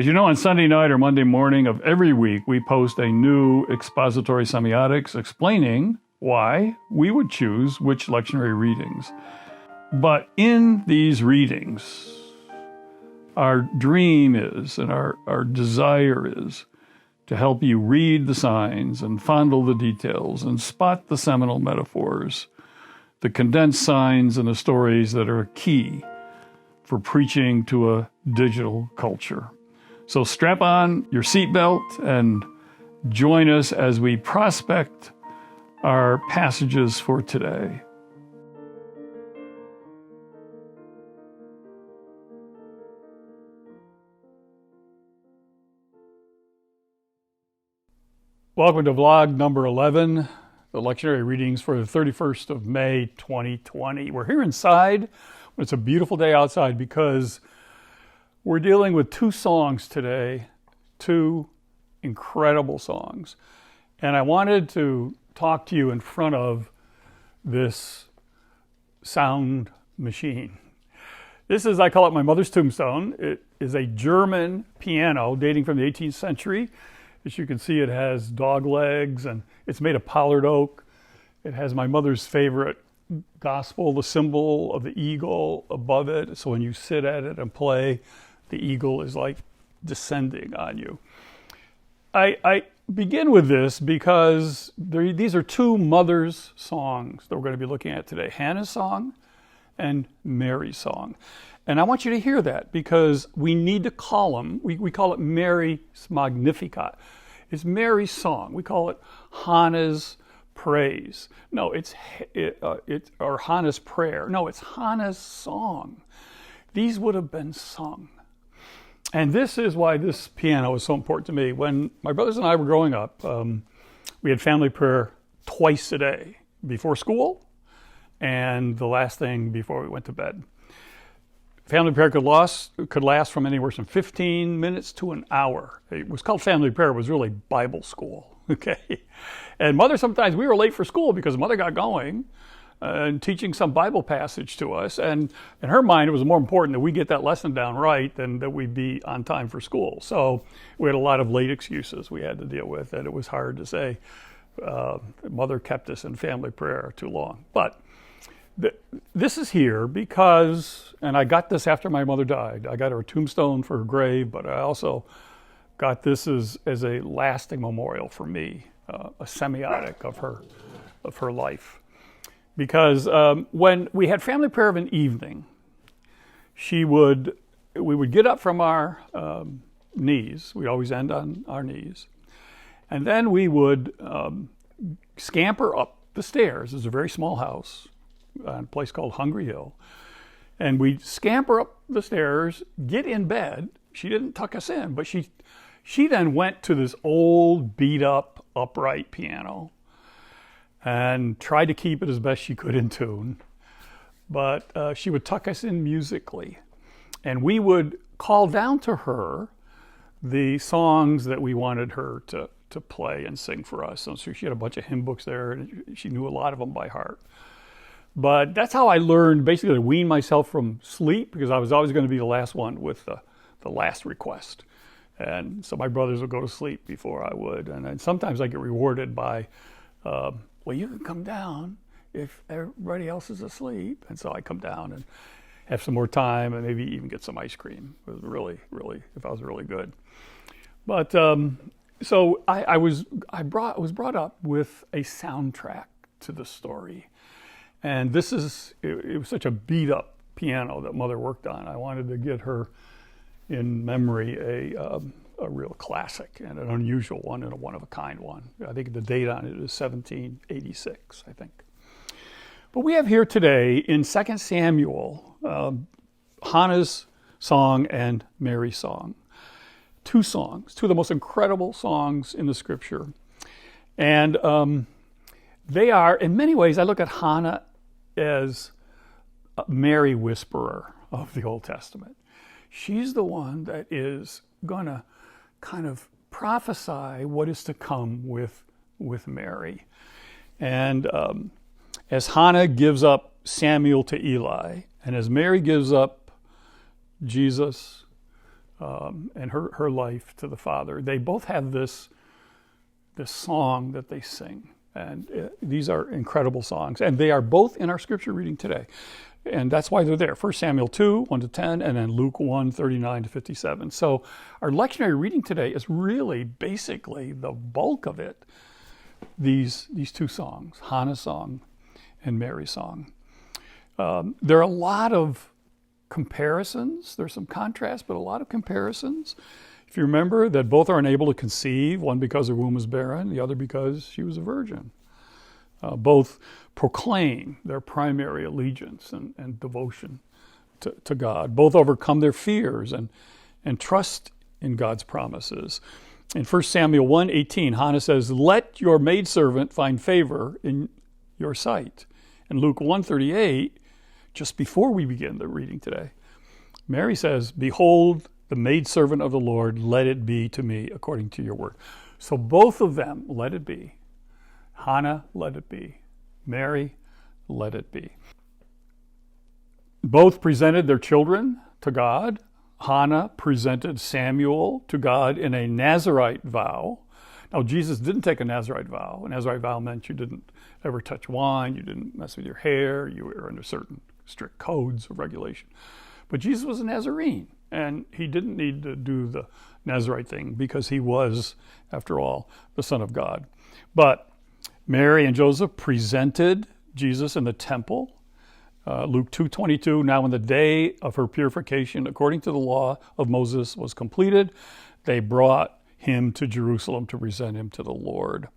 As you know, on Sunday night or Monday morning of every week, we post a new expository semiotics explaining why we would choose which lectionary readings. But in these readings, our dream is, and our desire is, to help you read the signs and fondle the details and spot the seminal metaphors, the condensed signs and the stories that are key for preaching to a digital culture. So strap on your seatbelt and join us as we prospect our passages for today. Welcome to vlog number 11, the lectionary readings for the 31st of May, 2020. We're here inside. It's a beautiful day outside because we're dealing with two songs today, two incredible songs. And I wanted to talk to you in front of this sound machine. This is, I call it my mother's tombstone. It is a German piano dating from the 18th century. As you can see, it has dog legs and it's made of pollard oak. It has my mother's favorite gospel, the symbol of the eagle above it. So when you sit at it and play, the eagle is like descending on you. I begin with this because these are two mothers' songs that we're going to be looking at today. Hannah's song and Mary's song. And I want you to hear that because we need to call them, we call it Mary's Magnificat. It's Mary's song. We call it Hannah's praise. No, it's or Hannah's prayer. No, it's Hannah's song. These would have been sung. And this is why this piano is so important to me. When my brothers and I were growing up, we had family prayer twice a day, before school and the last thing before we went to bed. Family prayer could last from anywhere from 15 minutes to an hour. It was called family prayer. It was really Bible school, okay? And mother, sometimes we were late for school because mother got going and teaching some Bible passage to us. And in her mind, it was more important that we get that lesson down right than that we be on time for school. So we had a lot of late excuses we had to deal with, and it was hard to say mother kept us in family prayer too long. But this is here because, and I got this after my mother died. I got her a tombstone for her grave, but I also got this as a lasting memorial for me, a semiotic of her life. Because when we had family prayer of an evening, we would get up from our knees. We always end on our knees. And then we would scamper up the stairs. It's a very small house on a place called Hungry Hill. And we'd scamper up the stairs, get in bed. She didn't tuck us in, but she then went to this old beat up upright piano and tried to keep it as best she could in tune. But she would tuck us in musically. And we would call down to her the songs that we wanted her to play and sing for us. So she had a bunch of hymn books there, and she knew a lot of them by heart. But that's how I learned basically to wean myself from sleep, because I was always going to be the last one with the last request. And so my brothers would go to sleep before I would. And then sometimes I get rewarded by, well, you can come down if everybody else is asleep. And so I come down and have some more time and maybe even get some ice cream. It was really, if I was really good. But so I was brought up with a soundtrack to the story. And it was such a beat up piano that mother worked on. I wanted to get her in memory a real classic and an unusual one and a one-of-a-kind one. I think the date on it is 1786, I think. But we have here today in 2 Samuel, Hannah's song and Mary's song. Two songs, two of the most incredible songs in the scripture. And they are, in many ways, I look at Hannah as a Mary whisperer of the Old Testament. She's the one that is going to kind of prophesy what is to come with Mary. And as Hannah gives up Samuel to Eli, and as Mary gives up Jesus and her life to the Father. They both have this song that they sing. And these are incredible songs. And they are both in our scripture reading today. And that's why they're there. 1 Samuel 2, 1-10, and then Luke 1, 39-57. So our lectionary reading today is really basically the bulk of it. These two songs, Hannah's song and Mary's song. There are a lot of comparisons. There's some contrast, but a lot of comparisons. If you remember that both are unable to conceive, one because her womb was barren, the other because she was a virgin. Both proclaim their primary allegiance and devotion to God. Both overcome their fears and trust in God's promises. In 1 Samuel 1:18, Hannah says, "Let your maidservant find favor in your sight." In Luke 1:38, just before we begin the reading today, Mary says, "Behold, the maidservant of the Lord, let it be to me according to your word." So both of them, let it be. Hannah, let it be. Mary, let it be. Both presented their children to God. Hannah presented Samuel to God in a Nazirite vow. Now, Jesus didn't take a Nazirite vow. A Nazirite vow meant you didn't ever touch wine, you didn't mess with your hair, you were under certain strict codes of regulation. But Jesus was a Nazarene. And he didn't need to do the Nazirite thing because he was, after all, the Son of God. But Mary and Joseph presented Jesus in the temple. Luke 2:22, now when the day of her purification, according to the law of Moses, was completed, they brought him to Jerusalem to present him to the Lord.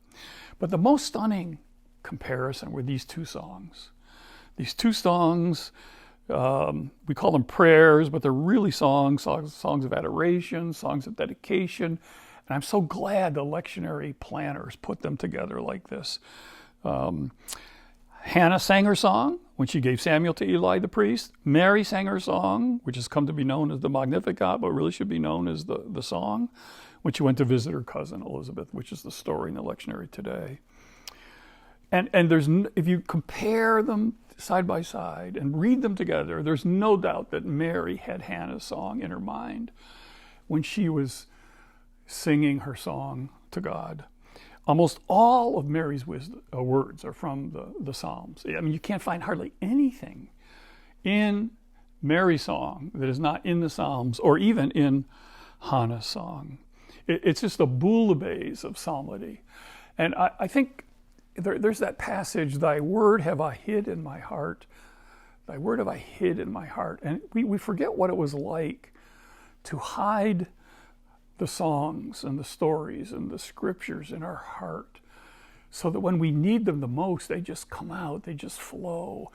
But the most stunning comparison were these two songs. These two songs, we call them prayers, but they're really songs of adoration, songs of dedication. And I'm so glad the lectionary planners put them together like this. Hannah sang her song when she gave Samuel to Eli the priest. Mary sang her song, which has come to be known as the Magnificat, but really should be known as the song, when she went to visit her cousin Elizabeth, which is the story in the lectionary today. And if you compare them side by side and read them together, there's no doubt that Mary had Hannah's song in her mind when she was singing her song to God. Almost all of Mary's words are from the Psalms. I mean, you can't find hardly anything in Mary's song that is not in the Psalms or even in Hannah's song. It's just the bouillabaisse of psalmody. And I think there's that passage, "Thy word have I hid in my heart. Thy word have I hid in my heart." And we forget what it was like to hide the songs and the stories and the scriptures in our heart so that when we need them the most, they just come out, they just flow.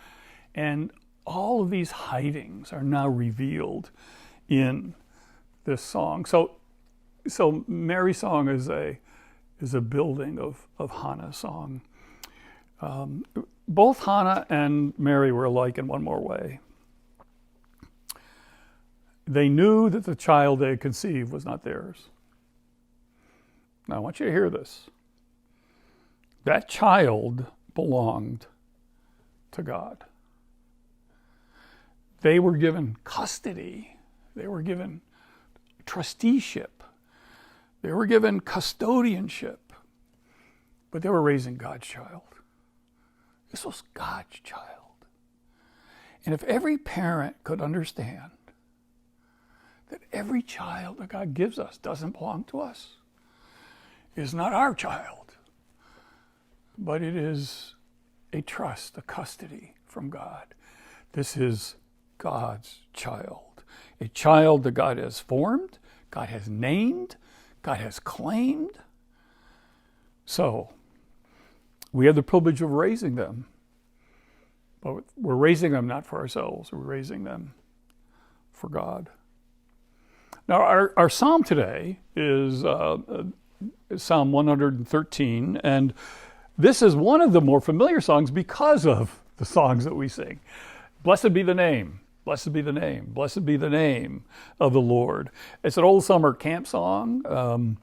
And all of these hidings are now revealed in this song. So Mary's song is a building of Hannah's song. Both Hannah and Mary were alike in one more way. They knew that the child they had conceived was not theirs. Now, I want you to hear this. That child belonged to God. They were given custody. They were given trusteeship. They were given custodianship. But they were raising God's child. This was God's child. And if every parent could understand that every child that God gives us doesn't belong to us, is not our child, but it is a trust, a custody from God. This is God's child, a child that God has formed, God has named, God has claimed. So, we have the privilege of raising them, but we're raising them not for ourselves, we're raising them for God. Now, our psalm today is Psalm 113, and this is one of the more familiar songs because of the songs that we sing. Blessed be the name, blessed be the name, blessed be the name of the Lord. It's an old summer camp song.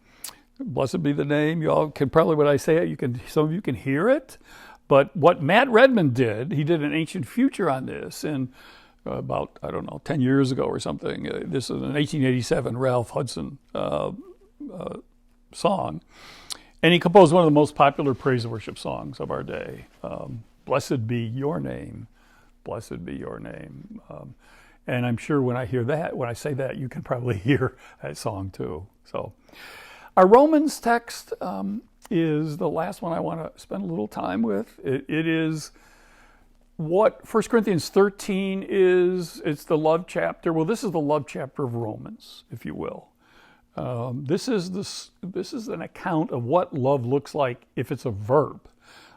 Blessed be the name. You all can probably, when I say it, some of you can hear it. But what Matt Redman did, he did an ancient future on this in about, 10 years ago or something. This is an 1887 Ralph Hudson song. And he composed one of the most popular praise and worship songs of our day. Blessed be your name. Blessed be your name. And I'm sure when I say that, you can probably hear that song too. So our Romans text is the last one I want to spend a little time with. It is what 1 Corinthians 13 is. It's the love chapter. Well, this is the love chapter of Romans, if you will. This is an account of what love looks like if it's a verb,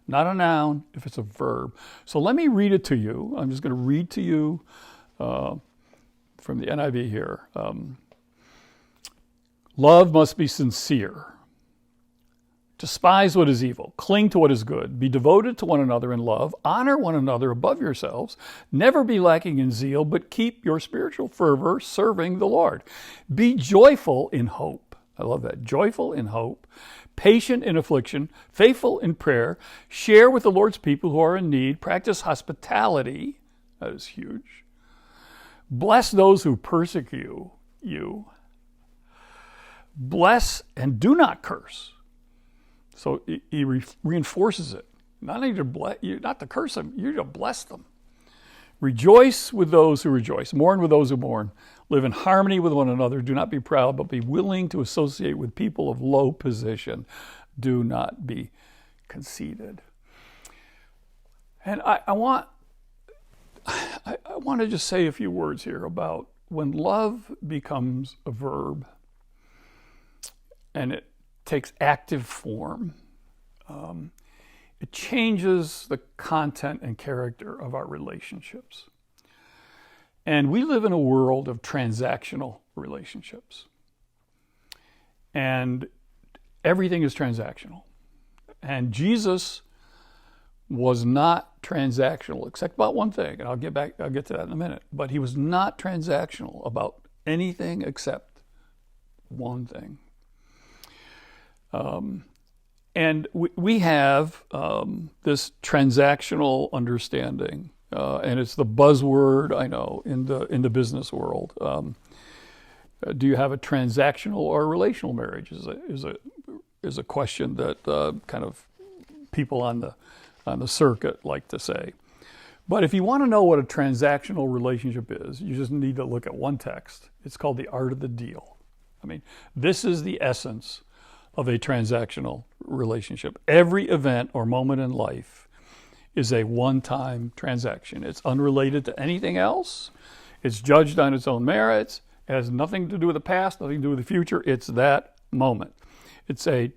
not a noun, if it's a verb. So let me read it to you. I'm just going to read to you from the NIV here. Love must be sincere. Despise what is evil. Cling to what is good. Be devoted to one another in love. Honor one another above yourselves. Never be lacking in zeal, but keep your spiritual fervor serving the Lord. Be joyful in hope. I love that. Joyful in hope. Patient in affliction. Faithful in prayer. Share with the Lord's people who are in need. Practice hospitality. That is huge. Bless those who persecute you. Bless and do not curse. So he reinforces it. Not to curse them, you're to bless them. Rejoice with those who rejoice. Mourn with those who mourn. Live in harmony with one another. Do not be proud, but be willing to associate with people of low position. Do not be conceited. And I want to just say a few words here about when love becomes a verb and it takes active form. It changes the content and character of our relationships. And we live in a world of transactional relationships. And everything is transactional. And Jesus was not transactional, except about one thing, and I'll get to that in a minute. But he was not transactional about anything except one thing. And we have this transactional understanding, and it's the buzzword, I know, in the business world. Do you have a transactional or a relational marriage? Is a question that kind of people on the circuit like to say. But if you want to know what a transactional relationship is, you just need to look at one text. It's called The Art of the Deal. I mean, this is the essence of a transactional relationship. Every event or moment in life is a one-time transaction. It's unrelated to anything else. It's judged on its own merits. It has nothing to do with the past, nothing to do with the future. It's that moment. It's a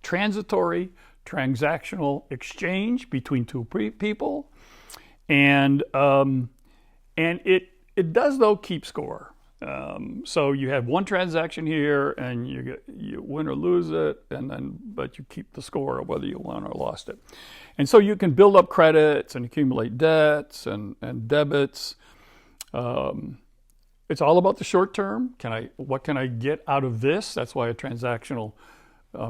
transitory, transactional exchange between two people, and it does, though, keep score. So you have one transaction here, and you win or lose it, but you keep the score of whether you won or lost it. And so you can build up credits and accumulate debts and debits. It's all about the short term. What can I get out of this? That's why a transactional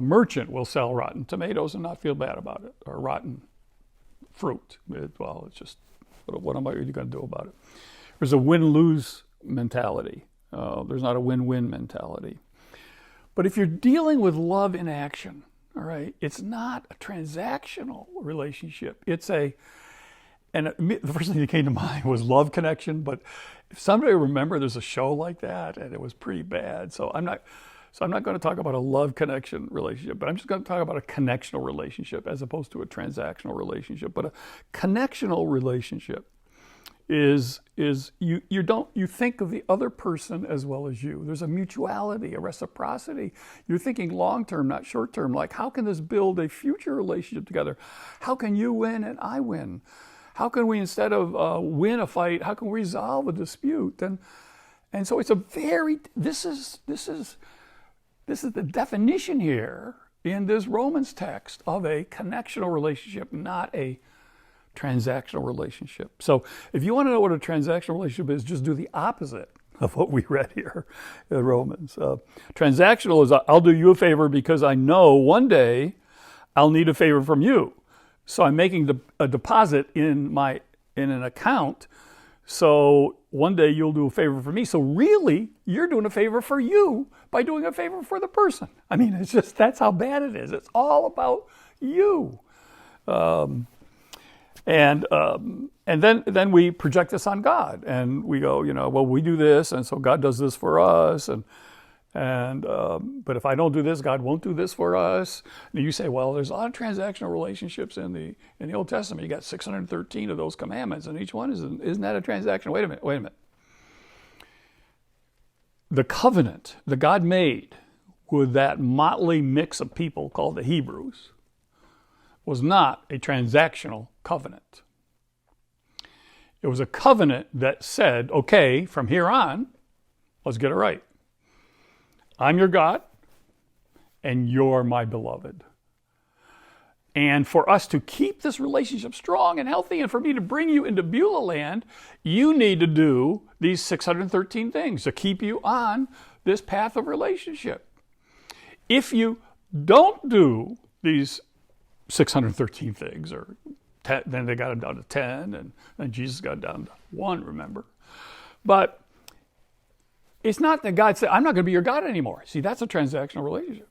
merchant will sell rotten tomatoes and not feel bad about it, or rotten fruit. It's just, what am I really going to do about it? There's a win-lose mentality. There's not a win-win mentality. But if you're dealing with love in action, all right, it's not a transactional relationship. The first thing that came to mind was Love Connection, but if somebody remember, there's a show like that, and it was pretty bad. So I'm not going to talk about a love connection relationship, but I'm just going to talk about a connectional relationship as opposed to a transactional relationship. But a connectional relationship is you think of the other person as well as you. There's a mutuality, a reciprocity. You're thinking long-term, not short-term. Like, how can this build a future relationship together? How can you win and I win? How can we, instead of win a fight, how can we resolve a dispute? And so it's this is the definition here in this Romans text of a connectional relationship, not a transactional relationship. So if you want to know what a transactional relationship is, just do the opposite of what we read here in Romans. Transactional is, I'll do you a favor because I know one day I'll need a favor from you. So I'm making a deposit in an account So one day you'll do a favor for me. So really, you're doing a favor for you by doing a favor for the person. I mean, it's just, that's how bad it is. It's all about you. And then we project this on God, and we go, well, we do this, and so God does this for us, but if I don't do this, God won't do this for us. And you say, well, there's a lot of transactional relationships in the Old Testament. You got 613 of those commandments, and each one isn't that a transaction? Wait a minute. The covenant that God made with that motley mix of people called the Hebrews was not a transactional covenant. It was a covenant that said, okay, from here on, let's get it right. I'm your God, and you're my beloved. And for us to keep this relationship strong and healthy, and for me to bring you into Beulah land, you need to do these 613 things to keep you on this path of relationship. If you don't do these 613 things, or 10, then they got them down to 10, and then Jesus got down to 1, remember? But it's not that God said, I'm not going to be your God anymore. See, that's a transactional relationship.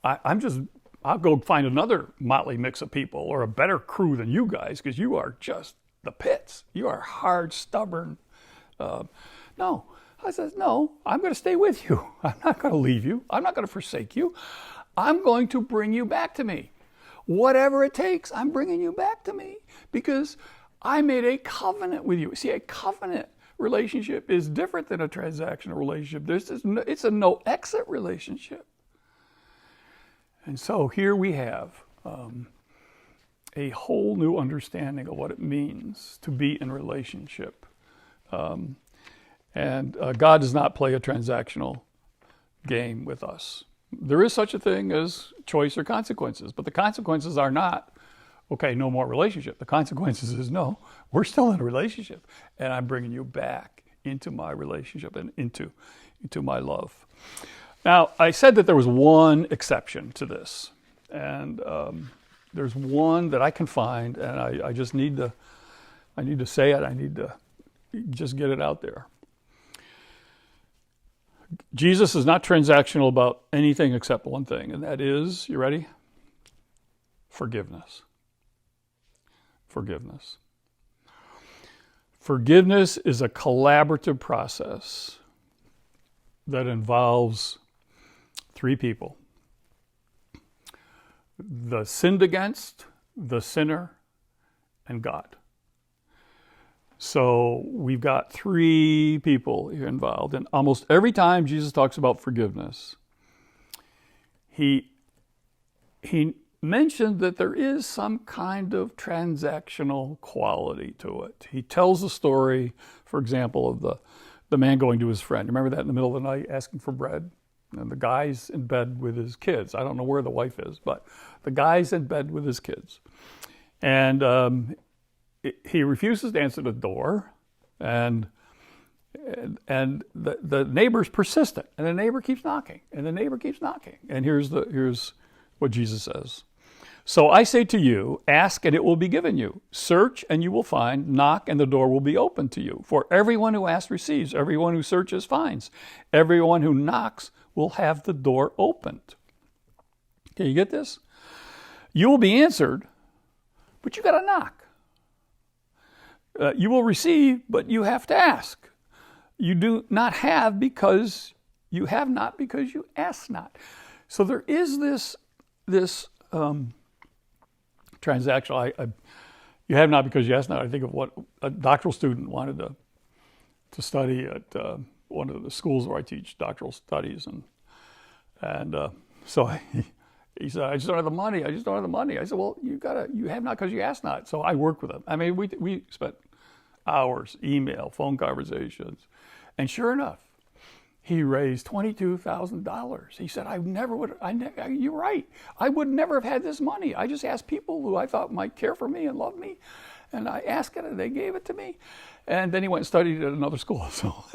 I'll go find another motley mix of people, or a better crew than you guys, because you are just the pits. You are hard, stubborn. No. I says, no, I'm going to stay with you. I'm not going to leave you. I'm not going to forsake you. I'm going to bring you back to me. Whatever it takes, I'm bringing you back to me, because I made a covenant with you. See, a covenant relationship is different than a transactional relationship. It's a no-exit relationship. And so here we have a whole new understanding of what it means to be in relationship. And God does not play a transactional game with us. There is such a thing as choice or consequences, but the consequences are not, okay, no more relationship. The consequences is, no, we're still in a relationship, and I'm bringing you back into my relationship and into my love. Now, I said that there was one exception to this, and there's one that I can find, and I just need to say it. I need to just get it out there. Jesus is not transactional about anything except one thing, and that is, you ready? Forgiveness. Forgiveness. Forgiveness is a collaborative process that involves 3 people: the sinned against, the sinner, and God. So we've got 3 people here involved. And almost every time Jesus talks about forgiveness, he mentioned that there is some kind of transactional quality to it. He tells the story, for example, of the man going to his friend. Remember that in the middle of the night asking for bread? And the guy's in bed with his kids. I don't know where the wife is, but the guy's in bed with his kids. And he refuses to answer the door, and the neighbor's persistent, and the neighbor keeps knocking, and the neighbor keeps knocking. And here's what Jesus says. So I say to you, ask and it will be given you. Search and you will find. Knock and the door will be opened to you. For everyone who asks receives. Everyone who searches finds. Everyone who knocks will have the door opened. Can you get this? You will be answered, but you got to knock. You will receive, but you have to ask. You do not have because you have not, because you ask not. So there is this transactional. You have not because you ask not. I think of what a doctoral student wanted to study at one of the schools where I teach doctoral studies, and so he said, I just don't have the money. I said, well, you have not because you ask not. So I worked with him. I mean, we spent hours, email, phone conversations, and sure enough, he raised $22,000. He said, you're right. I would never have had this money. I just asked people who I thought might care for me and love me, and I asked it, and they gave it to me. And then he went and studied at another school. So,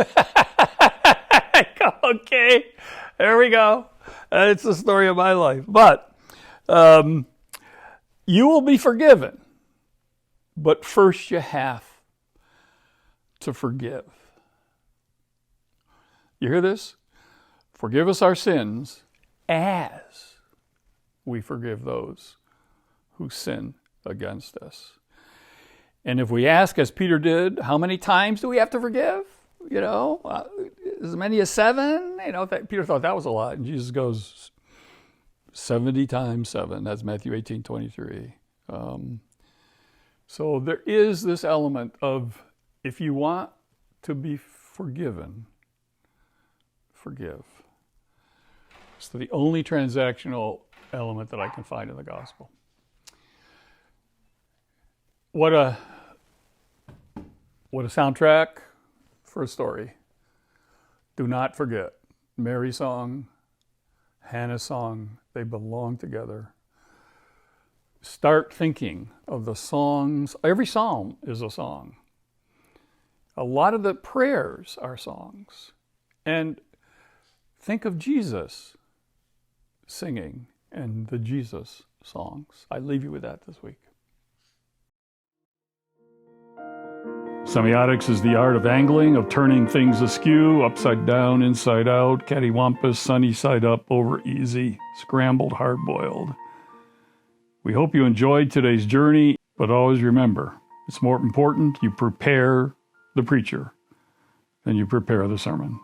okay, there we go. It's the story of my life. But you will be forgiven. But first you have to forgive. You hear this? Forgive us our sins as we forgive those who sin against us. And if we ask, as Peter did, how many times do we have to forgive? As many as 7? Peter thought that was a lot. And Jesus goes, 70 times 7. That's Matthew 18:23. So there is this element of, if you want to be forgiven, forgive. It's the only transactional element that I can find in the gospel. What a soundtrack for a story. Do not forget Mary's song, Hannah's song, they belong together. Start thinking of the songs. Every psalm is a song. A lot of the prayers are songs. And think of Jesus singing and the Jesus songs. I leave you with that this week. Semiotics is the art of angling, of turning things askew, upside down, inside out, cattywampus, sunny side up, over easy, scrambled, hard-boiled. We hope you enjoyed today's journey, but always remember, it's more important you prepare the preacher than you prepare the sermon.